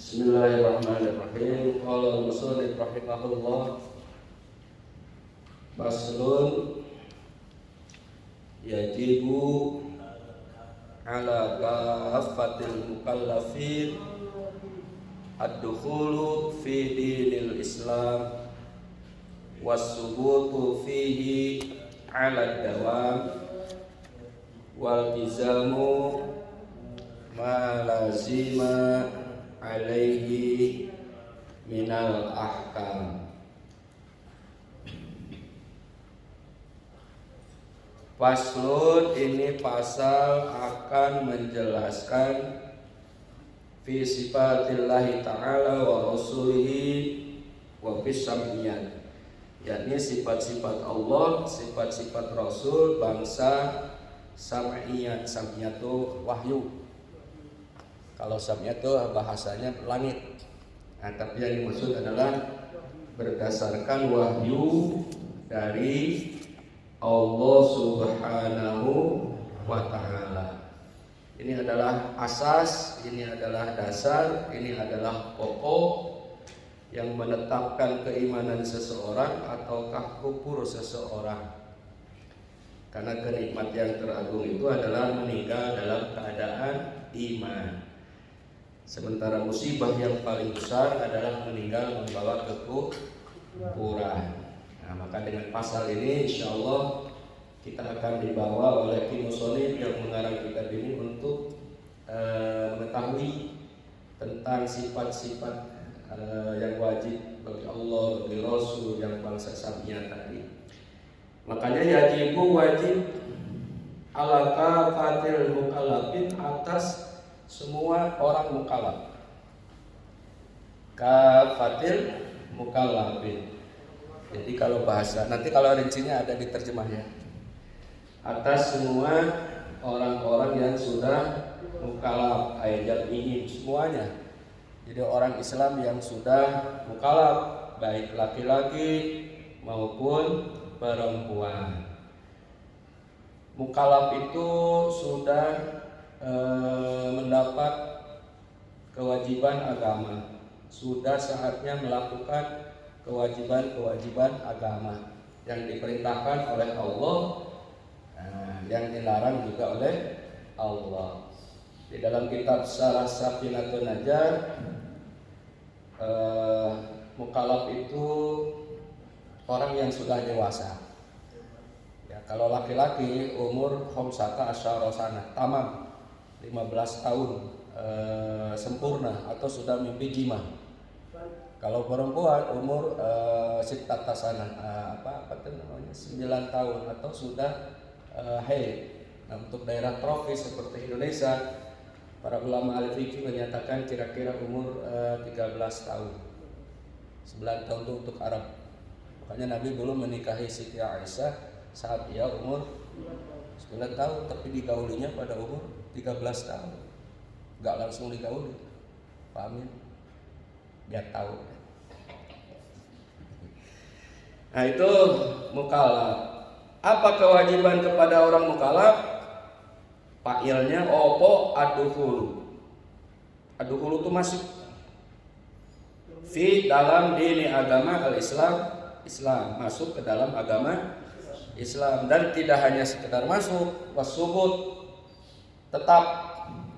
Bismillahirrahmanirrahim. Qala al-musannif rahimahullah. Faslun yajibu ala kaffatil mukallafin ad-dukhulu fi dinil Islam was-subutu fihi ala dawam wal izamu ma lazima alaihi minal ahkam. Faslun, ini pasal akan menjelaskan fi sifatillahi ta'ala wa rasulihi wa bis sam'iyat, yakni sifat-sifat Allah, sifat-sifat Rasul, bangsa sam'iyat. Sam'iyat itu wahyu. Kalau sam'iyat itu bahasanya langit. Nah, tapi yang dimaksud adalah berdasarkan wahyu dari Allah Subhanahu wa ta'ala. Ini adalah asas, ini adalah dasar, ini adalah pokok yang menetapkan keimanan seseorang ataukah kufur seseorang. Karena kenikmat yang teragung itu adalah meninggal dalam keadaan iman. Sementara musibah yang paling besar adalah meninggal membawa kekufuran. Nah, maka dengan pasal ini insyaallah kita akan dibawa oleh musannif yang mengarang kitab ini untuk mengetahui tentang sifat-sifat yang wajib bagi Allah, bagi Rasul, yang bangsa sam'iyah tadi. Makanya wajib ala kafatil mukallafin, atas semua orang mukallaf. Kafatil mukallafin. Jadi kalau bahasa, nanti kalau rincinya ada di terjemahnya. Atas semua orang-orang yang sudah mukallaf, ayat ini semuanya. Jadi orang Islam yang sudah mukallaf, baik laki-laki maupun perempuan. Mukallaf itu sudah mendapat kewajiban agama, sudah saatnya melakukan kewajiban-kewajiban agama yang diperintahkan oleh Allah, yang dilarang juga oleh Allah. Di dalam kitab Syarah Safinatun Najah, mukallaf itu orang yang sudah dewasa. Ya, kalau laki-laki umur khamsata asyara sana, tamam 15 tahun sempurna atau sudah mimpi jima. Kalau perempuan umur sittata sana, 9 tahun atau sudah haid. Nah, untuk daerah tropis seperti Indonesia, para ulama al-fiqih menyatakan kira-kira umur 13 tahun. 9 tahun itu untuk Arab. Makanya Nabi belum menikahi Siti Aisyah saat ia umur 9 tahun, tapi digaulinya pada umur 13 tahun. Gak langsung digauli, pahamin, biar tahu. Nah, itu mukallaf. Apa kewajiban kepada orang mukallaf? Fa'ilnya opo ad-dukhulu. Ad-dukhulu itu masuk fi dalam dini agama Islam, masuk ke dalam agama Islam, dan tidak hanya sekedar masuk, wasubut, tetap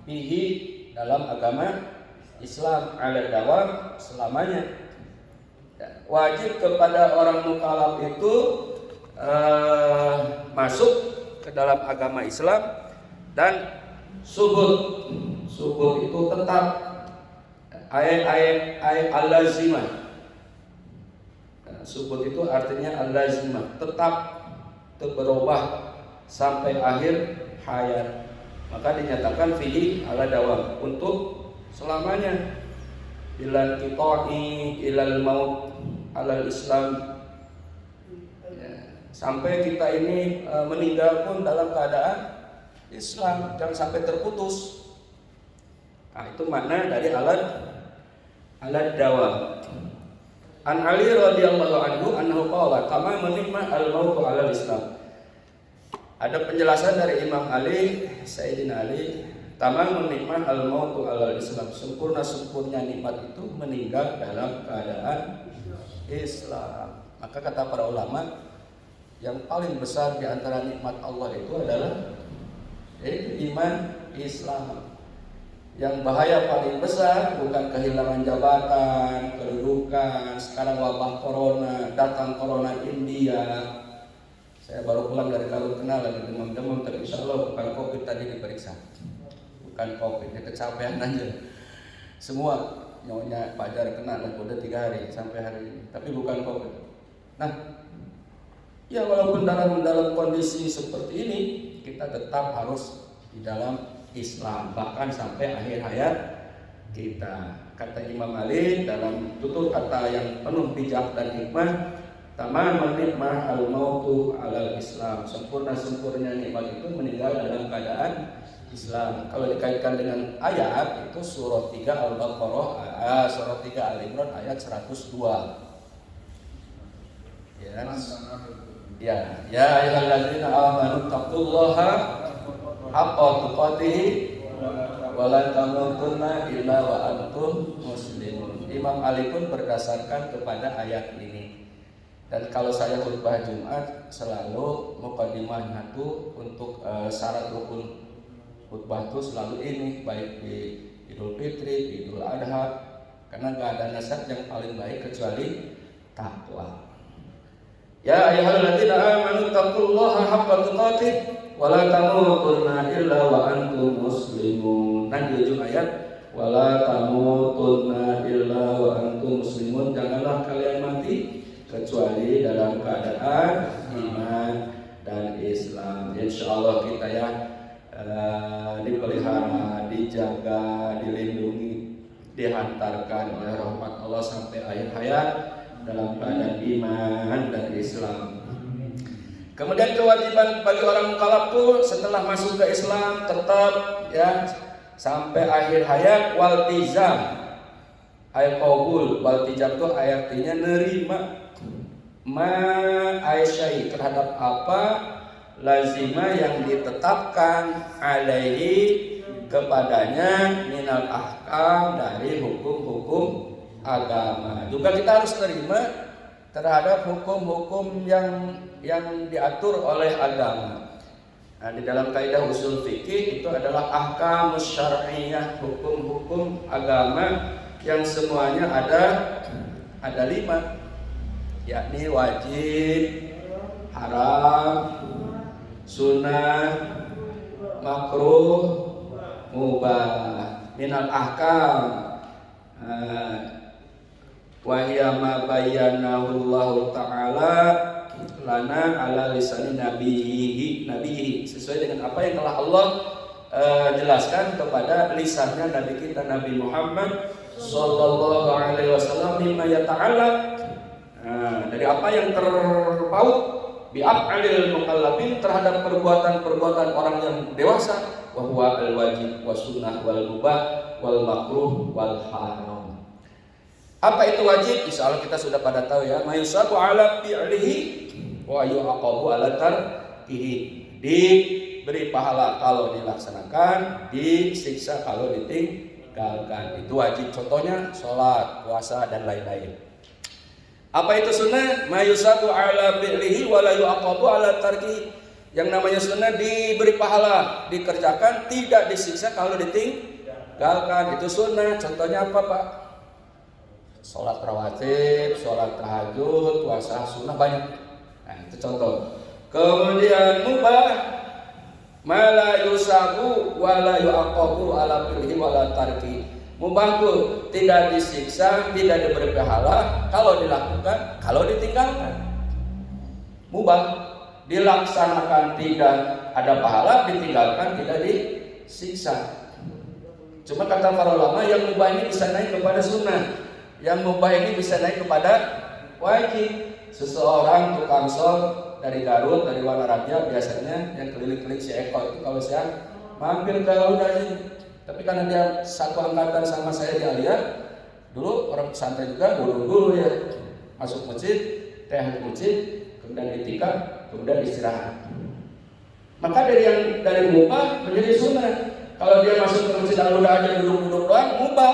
fihi dalam agama Islam, ala dawam, selamanya. Wajib kepada orang mukallaf itu masuk ke dalam agama Islam, dan subut itu tetap, ayat al-lazimah. Subut itu artinya al-lazimah, tetap berubah sampai akhir hayat. Maka dinyatakan fihi ala dawam, untuk selamanya. Ilal qita'i ilal maut alal Islam, ya, sampai kita ini meninggal pun dalam keadaan Islam, jangan sampai terputus. Nah, itu makna dari alad dawam. An Ali radhiyallahu anhu annahu qala kama menimma al-mautu 'alal Islam. Ada penjelasan dari Imam Ali, Sayyidina Ali, Tamamun nikmah al-mautu alal Islam. Sempurna-sempurna nikmat itu meninggal dalam keadaan Islam. Maka kata para ulama, yang paling besar di antara nikmat Allah itu adalah yaitu iman Islam. Yang bahaya paling besar bukan kehilangan jabatan, kedudukan. Sekarang wabah corona, datang corona India. Saya baru pulang dari Garut, kenal lagi demam-demam, tapi insya Allah bukan COVID tadi diperiksa. Bukan COVID, ya kecapean aja. Semua nyonya Pajar kena dan udah 3 hari sampai hari ini, tapi bukan COVID. Nah, ya walaupun dalam kondisi seperti ini, kita tetap harus di dalam Islam, bahkan sampai akhir hayat kita. Kata Imam Ali dalam tutur kata yang penuh bijak dan hikmah, tamamul nikmah al-mautu alal Islam. Sempurna-sempurna nikmat itu meninggal dalam keadaan Islam. Kalau dikaitkan dengan ayat itu surah 3 Al-Baqarah, surah 3 Al-Imran ayat 102. Ya ayyuhalladzina amanu taqullaha haqqa tuqatih wa la tamutunna illa wa antum muslimun. Imam Ali pun berdasarkan kepada ayat ini. Dan kalau saya khutbah Jumat selalu mukadimahnya itu untuk syarat rukun khutbah itu selalu ini, baik di Idul Fitri, Idul Adha, karena nggak ada nasihat yang paling baik kecuali takwa. Ya ayyuhalladzina amanu taqullaha haqqa tuqatih wa la tamutunna illa wa antum muslimun. Dan di ujung ayat wa la tamutunna illa wa antum muslimun, janganlah kalian mati kecuali dalam keadaan iman dan Islam. Insyaallah kita ya dipelihara, dijaga, dilindungi, dihantarkan oleh rahmat Allah sampai akhir hayat dalam keadaan iman dan Islam. Kemudian kewajiban bagi orang mukallaf tuh setelah masuk ke Islam tetap ya sampai akhir hayat waltizam. Ayat qabul, waltizam itu artinya nerima ma aisyai terhadap apa lazima yang ditetapkan alaihi kepadanya minal ahkam dari hukum-hukum agama. Juga kita harus terima terhadap hukum-hukum yang diatur oleh agama. Nah, di dalam kaidah usul fikih itu adalah ahkamus syar'iyyah, hukum-hukum agama yang semuanya ada 5, yakni wajib, haram, sunnah, makruh, mubah. Minal ahkam wa hiya ma bayyanahu Allah taala lana ala lisani nabiyhi sesuai dengan apa yang telah Allah jelaskan kepada lisannya Nabi kita Nabi Muhammad sallallahu alaihi wasallam mimma yata'allaq dari apa yang terpaut bi'af'alil mukallafin terhadap perbuatan-perbuatan orang yang dewasa, wa huwa al-wajib wa sunnah wal mubah wal makruh wal haram. Apa itu wajib? Insyaallah kita sudah pada tahu ya. Mayusabu ala fi'lihi wa yu'aqabu ala tarkihi. Diberi pahala kalau dilaksanakan, disiksa kalau ditinggalkan. Itu wajib. Contohnya salat, puasa dan lain-lain. Apa itu sunnah? Mayusabu ala fi'lihi wa la yu'aqabu ala tarkihi. Yang namanya sunnah diberi pahala, dikerjakan, tidak disiksa kalau ditinggalkan. Itu sunnah. Contohnya apa, Pak? Sholat rawatib, sholat tahajud, puasa sunnah banyak. Nah, itu contoh. Kemudian mubah, ma la yusabu wa la yu'aqabu ala fi'lihi wa la tarki. Mubah itu tidak disiksa, tidak diberi pahala kalau dilakukan, kalau ditinggalkan. Mubah dilaksanakan tidak ada pahala, ditinggalkan tidak disiksa. Cuma kata para ulama yang mubah ini bisa naik kepada sunnah, yang mubah ini bisa naik kepada wajib. Seseorang tukang sol dari Garut, dari Wanaraja biasanya yang keliling-keliling si Eko itu kalau siang mampir ke udah ini. Tapi karena dia satu angkatan sama saya dia lihat dulu orang pesantren juga dulu ya masuk masjid, teh di masjid, kemudian itikaf, kemudian istirahat. Maka dari mubah menjadi sunnah. Kalau dia masuk ke masjid al-huda aja duduk-duduk doang, mubah.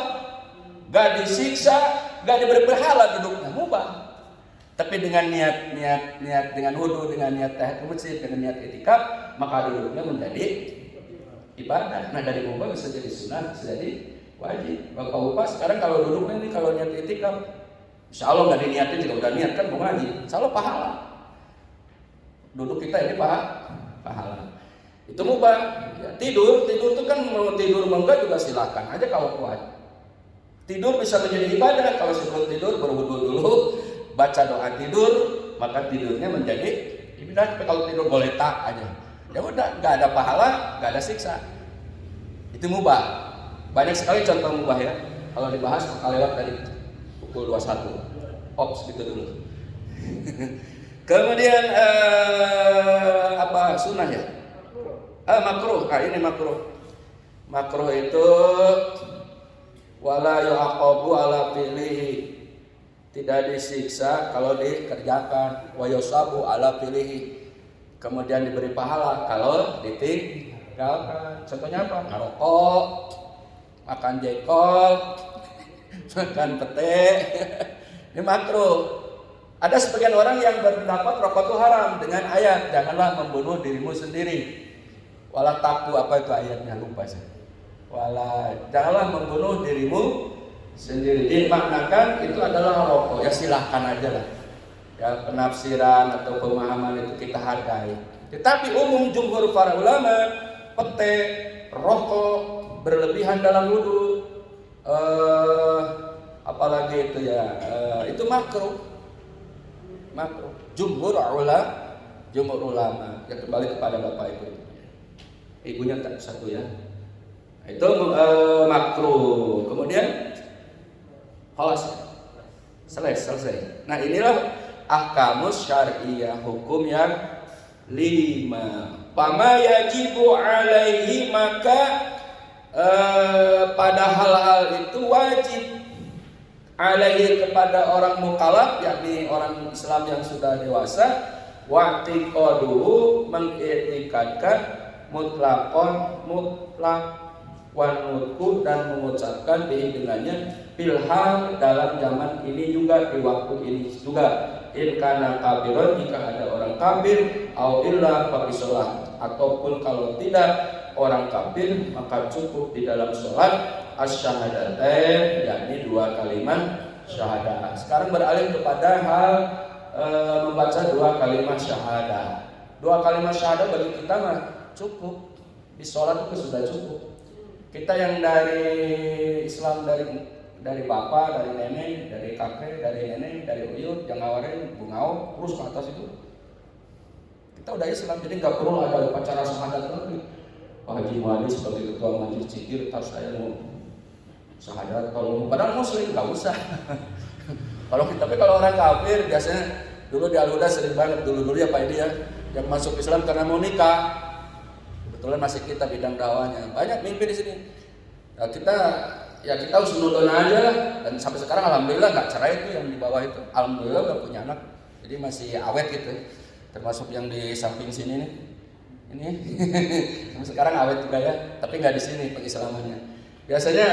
Gak disiksa, gak diberi pahala duduknya, mubah. Tapi dengan niat dengan wudu, dengan niat tahiyatul masjid, dengan niat i'tikaf, maka duduknya menjadi ibadah. Nah dari mubah bisa jadi sunat, bisa jadi wajib. Bapak-bapak sekarang kalau duduknya ini kalau niat i'tikaf, insya Allah nggak diniatin juga udah niat kan mau ngaji, insya Allah pahala. Duduk kita ini pahala. Itu mubah. Ya, tidur itu kan mau tidur mau enggak juga silakan aja kalau kuat. Tidur bisa menjadi ibadah. Kalau sebelum tidur berwudu dulu, baca doa tidur, maka tidurnya menjadi ibadah. Tapi kalau tidur boleh tak aja, ya udah, nggak ada pahala, nggak ada siksa. Itu mubah. Banyak sekali contoh mubah ya. Kalau dibahas maka lewat dari pukul 21. Ops gitu dulu. Kemudian apa sunnah ya? Makruh. Ini makruh. Makruh itu wala yu'aqabu ala fi'lihi. Tidak disiksa kalau dikerjakan, wa yusabu ala fi'lihi. Kemudian diberi pahala kalau ditinggalkan. Contohnya apa? Ngerokok, makan jengkol, makan pete. Ini makruh. Ada sebagian orang yang berpendapat rokok itu haram dengan ayat janganlah membunuh dirimu sendiri. Wala taku, apa itu ayatnya lupa saya. Wala janganlah membunuh dirimu sendiri. Dimaknakan itu adalah rokok. Ya silahkan aja lah. Ya penafsiran atau pemahaman itu kita hargai. Tetapi umum jumhur para ulama, pete, rokok, berlebihan dalam wudu, apalagi itu ya, itu makruh. Makruh. Jumhur ulama. Ya kembali kepada bapak ibu. Ibunya tak satu ya. Itu makruh. Kemudian khalas. Selesai. Nah, inilah ahkamus syar'iyyah, hukum yang 5. Fama yajibu alaihi, maka pada hal-hal itu wajib alaihi kepada orang mukallaf, yakni orang Islam yang sudah dewasa, wa'tiqaduhu, mengiktikadkan mutlak wanutku, dan mengucapkan dengannya filhal dalam zaman ini juga, di waktu ini juga, in kana kabiron, jika ada orang kafir, au illa fabisolah, ataupun kalau tidak orang kafir maka cukup di dalam sholat asyhadatain, yakni 2 kalimat syahadah. Sekarang beralih kepada hal membaca 2 kalimat syahadah. 2 kalimat syahadah bagi kita mah cukup. Di sholat itu sudah cukup. Kita yang dari Islam, dari bapak, dari nenek, dari kakek, dari nenek, dari uyut, yang ngawarin, bungau, terus ke atas itu. Kita udah Islam, jadi nggak perlu ada upacara syahadat lagi. Pak Haji Muadi sebagai ketua majelis zikir, harus saya mau syahadat. Kalau padahal muslim nggak usah. Tapi kalau orang kafir biasanya dulu di Al-Huda sering banget dulu ya Pak Edi ya, yang masuk Islam karena mau nikah. Kebetulan masih kita bidang dakwahnya, banyak mimpi di sini. Nah, kita harus nonton aja lah. Dan sampai sekarang alhamdulillah nggak cerai itu yang di bawah itu. Alhamdulillah udah punya anak, jadi masih awet gitu. Termasuk yang di samping sini nih. Ini sampai sekarang awet juga ya, tapi nggak di sini pengislamannya. Biasanya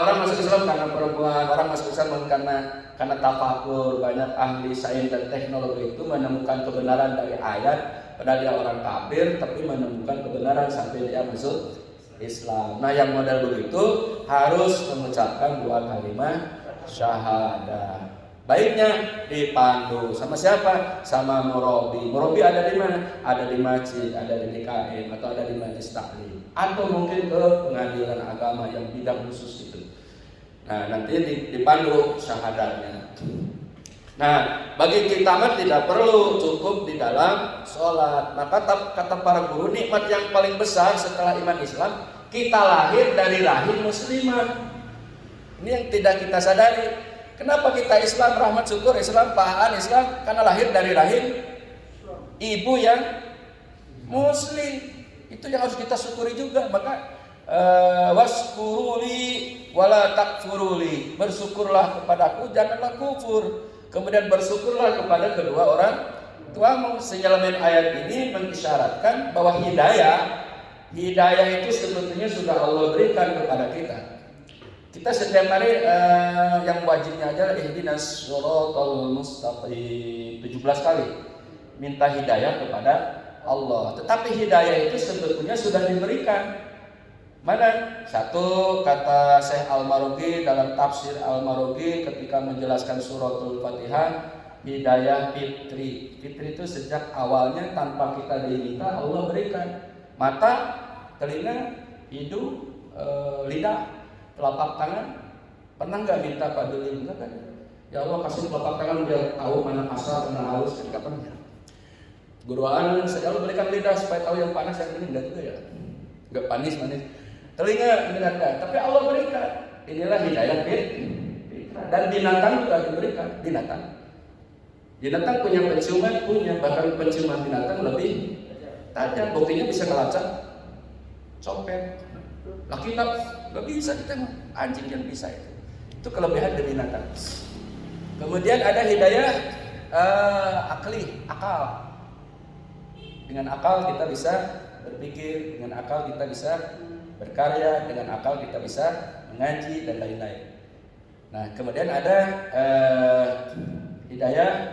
orang masuk Islam karena perempuan, orang masuk Islam karena tafakur. Banyak ahli sains dan teknologi itu menemukan kebenaran dari ayat, padahal dia orang kafir, tapi menemukan kebenaran sampai dia masuk Islam. Nah, yang model begitu harus mengucapkan 2 kalimat syahadah. Baiknya dipandu sama siapa? Sama murabi. Murabi ada di mana? Ada di masjid, ada di DKM, atau ada di majelis taklim, atau mungkin ke pengadilan agama yang bidang khusus itu. Nah, nanti dipandu syahadatnya. Nah, bagi kita mah tidak perlu, cukup di dalam sholat. Maka kata para guru, nikmat yang paling besar setelah iman Islam, kita lahir dari rahim muslimah. Ini yang tidak kita sadari. Kenapa kita Islam, rahmat syukur Islam, pahaan Islam? Karena lahir dari rahim ibu yang muslim. Itu yang harus kita syukuri juga. Maka waskuruli wala takfuruli, bersyukurlah kepadaku, janganlah kufur. Kemudian bersyukurlah kepada kedua orang tuamu. Senyelemen ayat ini mengisyaratkan bahwa hidayah hidayah itu sebetulnya sudah Allah berikan kepada kita. Kita setiap hari yang wajibnya adalah ihdinas shiratal mustaqim 17 kali minta hidayah kepada Allah. Tetapi hidayah itu sebetulnya sudah diberikan. Mana? Satu kata Syekh Al-Marogi dalam tafsir Al-Marogi ketika menjelaskan suratul Fatihah, hidayah fitri. Fitri itu sejak awalnya tanpa kita diminta Allah berikan. Mata, telinga, hidung, lidah, telapak tangan. Pernah nggak minta Pak Duli? Enggak kan? Ya Allah kasih telapak tangan biar tahu mana kasar, mana halus. Ketika pernah. Guruan saya Allah berikan lidah supaya tahu yang panas yang dingin. Enggak juga ya. Enggak manis. Telinga mendengarkan, tapi Allah berikan. Inilah hidayah fitrah. Dan binatang juga diberikan. Binatang punya penciuman, bahkan penciuman binatang lebih tajam. Buktinya bisa ngelacak copet. Lah kita nggak bisa, kita anjing yang bisa itu. Itu kelebihan dari binatang. Kemudian ada hidayah akal. Dengan akal kita bisa berpikir, dengan akal kita bisa berkarya, dengan akal kita bisa mengaji dan lain-lain. Nah, kemudian ada hidayah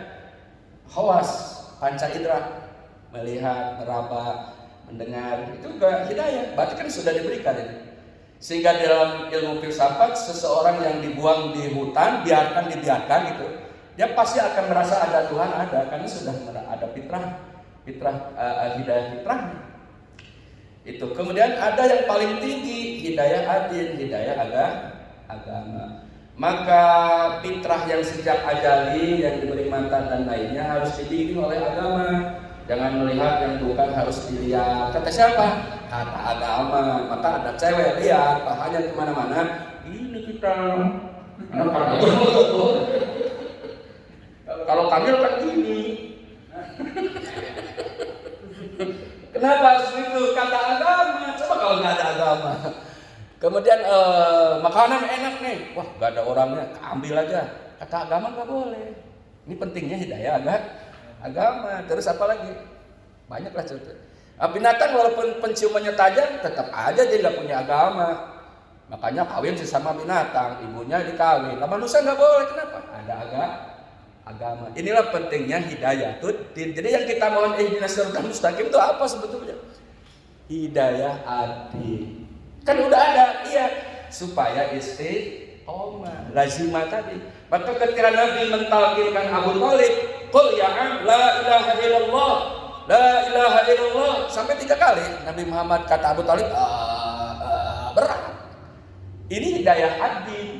hawas, panca indera, melihat, meraba, mendengar, itu juga hidayah. Berarti kan sudah diberikan ini. Sehingga dalam ilmu filsafat, seseorang yang dibuang di hutan, dibiarkan gitu, dia pasti akan merasa ada Tuhan ada, karena sudah ada hidayah fitrahnya. Itu. Kemudian ada yang paling tinggi, hidayah adil, hidayah agama. Maka fitrah yang sejak ajali yang diberi mata dan lainnya harus dibimbing oleh agama. Jangan melihat yang bukan harus dilihat. Kata siapa? Kata agama. Maka ada cewek lihat pahanya kemana-mana. Ini kita. Kalau Kamil kan gini. Kenapa harus begitu? Kata agama. Coba kalau nggak ada agama. Kemudian makanan enak nih. Wah, nggak ada orangnya, ambil aja. Kata agama nggak boleh. Ini pentingnya hidayah agama. Terus apa lagi? Banyaklah contoh. Binatang walaupun penciumannya tajam, tetap aja dia nggak punya agama. Makanya kawin sesama binatang, ibunya dikawin. Nah, manusia nggak boleh. Kenapa? Ada agama. Inilah pentingnya hidayah. Jadi yang kita mohon ihdinas shiratal mustaqim itu apa sebetulnya? Hidayah adil. Kan udah ada, iya, supaya istiqomah, lazimah tadi. Maka ketika Nabi mentalkinkan Abu Thalib, qul ya am la ilaha illallah, la ilaha illallah, sampai 3 kali Nabi Muhammad kata Abu Thalib, berat. Ini hidayah adil.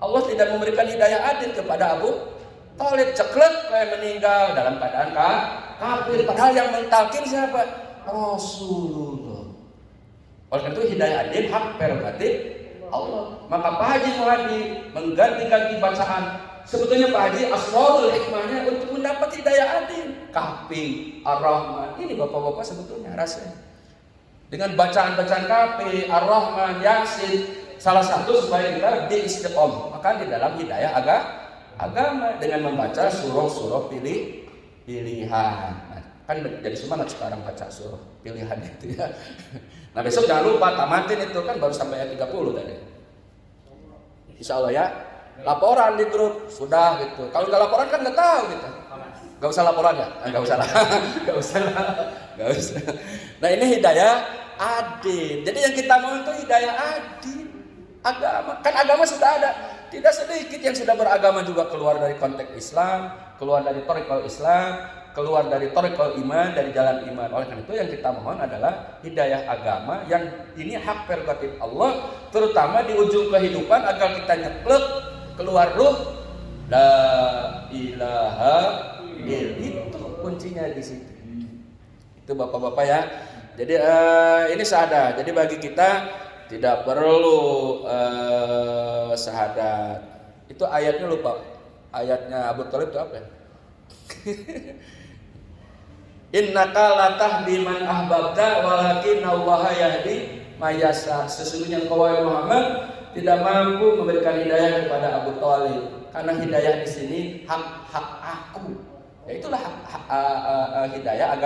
Allah tidak memberikan hidayah adil kepada Abu Thalib, ceklek kayak meninggal dalam keadaan kafir. Padahal yang mentalkin siapa? Rasulullah. Oleh karena itu hidayah adil hak prerogatif Allah. Maka Pak Haji Muhadi mengganti-ganti bacaan. Sebetulnya Pak Haji asrarul hikmahnya untuk mendapat hidayah adil. Kahfi, Ar-Rahman. Ini bapak-bapak sebetulnya rasanya. Dengan bacaan-bacaan Kahfi, Ar-Rahman, Yasin, salah satu supaya kita istiqomah. Maka di dalam hidayah agama dengan membaca surah-surah pilihan. Kan jadi semangat sekarang baca surah pilihan itu ya. Nah besok jangan lupa tamatin itu, kan baru sampai ayat 30 tadi. Insya Allah ya. Laporan di grup sudah gitu. Kalau nggak laporan kan nggak tahu gitu. Nggak usah laporan ya? Nggak usah lah. Nggak usah. Nah ini hidayah adil. Jadi yang kita mau itu hidayah adil. Agama. Kan agama sudah ada. Tidak sedikit yang sudah beragama juga keluar dari konteks Islam, keluar dari thariqah Islam, keluar dari thariqah iman, dari jalan iman. Oleh karena itu yang kita mohon adalah hidayah agama yang ini hak prerogatif Allah, terutama di ujung kehidupan agar kita nyeplek keluar ruh la ilaha illallah. Itu kuncinya di situ. Itu bapak-bapak ya. Jadi ini syahadat. Jadi bagi kita tidak perlu syahadat. Itu ayatnya lupa. Ayatnya Abu Thalib itu apa ya? Innaka latahdi man ahbabta walakinallaha yahdi may yasha. Sesungguhnya engkau wahai Muhammad tidak mampu memberikan hidayah kepada Abu Thalib, karena hidayah di sini hak aku. Ya itulah hidayah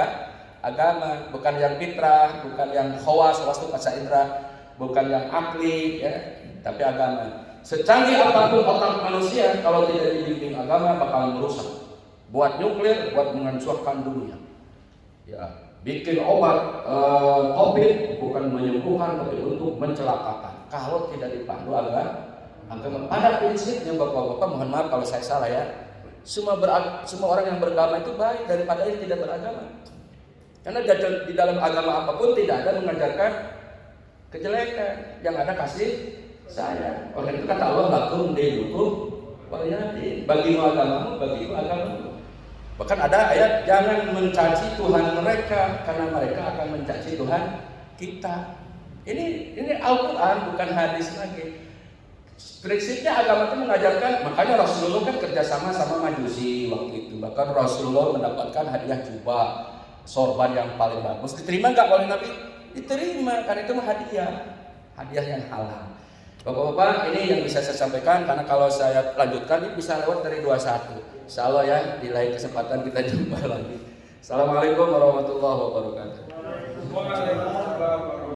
agama, bukan yang fitrah, bukan yang khawas, wastu pasca indra, bukan yang akli, ya, tapi agama. Secanggih apapun otak manusia, kalau tidak dibimbing agama bakal merusak. Buat nuklir, buat menghancurkan dunia. Ya, bikin obat COVID bukan menyembuhkan, tapi untuk mencelakakan. Kalau tidak dipandu agama. Pada prinsipnya bapak-bapak, mohon maaf kalau saya salah ya. Semua orang yang beragama itu baik daripada yang tidak beragama. Karena di dalam agama apapun tidak ada mengajarkan kejelekan, yang ada kasih sayang. Oleh itu kata Allah, lakum dinukum waliyadin. Bagimu agamamu, bagiku agamamu. Bahkan ada ayat, jangan mencaci Tuhan mereka, karena mereka akan mencaci Tuhan kita. Ini Al-Quran, bukan hadis lagi. Prinsipnya agama itu mengajarkan, makanya Rasulullah kan kerjasama sama Majusi waktu itu. Bahkan Rasulullah mendapatkan hadiah jubah sorban yang paling bagus. Diterima nggak oleh Nabi? Diterima, karena itu hadiah yang halal. Bapak-bapak, ini yang bisa saya sampaikan, karena kalau saya lanjutkan ini bisa lewat dari 21. Insya Allah ya, di lain kesempatan kita jumpa lagi. Assalamualaikum warahmatullahi wabarakatuh.